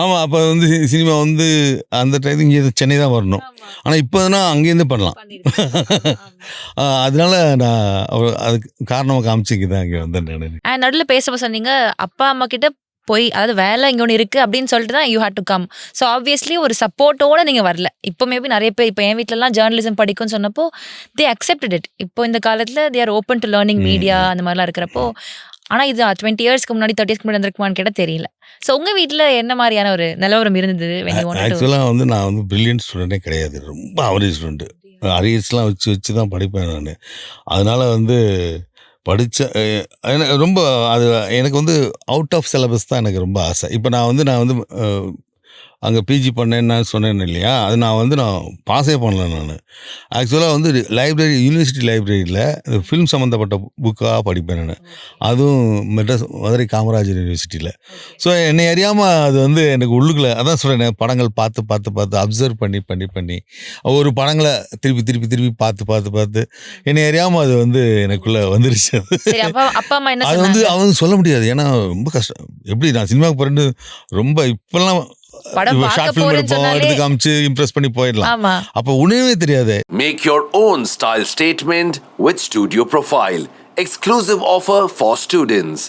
ஆமா. அப்ப வந்து சினிமா வந்து அந்த டயத்துக்கு இங்க சென்னை தான் வரணும். ஆமா. ஆனா இப்பனா அங்கேருந்து பண்ணலாம். பண்ணிருக்கீங்க. ஆமா. அதனால நான் அதுக்கு காரணமா காமிச்சு இங்க தான் இங்க வந்தேன் நானு. நடுவுல பேசப்ப சொன்னீங்க, அப்பா, அம்மா கிட்ட போய் அதாவது வேலை இங்க ஒண்ணு இருக்கு அப்படின்னு சொல்லிட்டு தான் you had to come. So obviously ஒரு சப்போர்ட்டோட நீங்க வரல. இப்போ மேபி நெறைய பேர் இப்போ என் வீட்லலாம் ஜர்னலிசம் படிக்கும்னு சொன்னப்போ, தே அக்செப்டட் இட். இப்போ இந்த காலத்துல they are open to learning media ம். அந்த மாரிலாம் இருக்கிறப்போ, ஆனா இது 20 இயர்ஸ்க்கு முன்னாடி 30 இயர்ஸ்க்கு முன்னாடி இருந்திருக்குமான்னு கேட்டா தெரியல. ஸோ உங்க வீட்ல என்ன மாரியான ஒரு நிலவரம் இருந்தது வென் யூ வாண்டட் டு ஆக்சுவலா வந்து நான் வந்து பிரில்லியன்ட் ஸ்டூடெண்ட்டே கிடையாது. ரொம்ப அவரேஜ் ஸ்டூடெண்ட். அரியர்ஸ்லாம் வச்சு வச்சு தான் படிப்பேன் நானு. அதனால வந்து படிச்ச எனக்கு ரொம்ப அது எனக்கு வந்து அவுட் ஆஃப் சிலபஸ் தான் எனக்கு ரொம்ப ஆசை. இப்ப நான் வந்து அங்க பிஜி பண்ணேன்னு சொன்னேன் இல்லையா? அது நான் பாஸே பண்ணல நானு. ஆக்சுவலா வந்து லைப்ரரி யூனிவர்சிட்டி லைப்ரரியில ஃபில்ம் சம்மந்தப்பட்ட புக்கா படிப்பேன் நானு. அதுவும் மதுரை காமராஜர் யூனிவர்சிட்டியில. ஸோ என்னை அறியாம அது வந்து எனக்கு உள்ளுக்குள்ள அதான் சொல்றேனே படங்கள் பார்த்து அப்சர்வ் பண்ணி ஒரு படங்கள திருப்பி பார்த்து என்னை அறியாம அது வந்து எனக்குள்ள வந்துருச்சு அது. சரி அப்பா அப்பா, அம்மா என்ன அது வந்து சொன்னாங்க? அவங்க சொல்ல முடியாது. ஏன்னா ரொம்ப கஷ்டம். எப்படி நான் சினிமாவுக்கு போறேன்னு ரொம்ப இப்பல்லாம் படம் பார்க்க ஷார்ட் ஃபிலிம் போறேன்னு எடுப்போம், சொன்னாலே எடுத்து காமிச்சு இம்ப்ரெஸ் பண்ணி போயிடலாம். ஆமா. அப்ப ஒண்ணுமே தெரியாது. Make your own style statement with Studio Profile. Exclusive offer for students.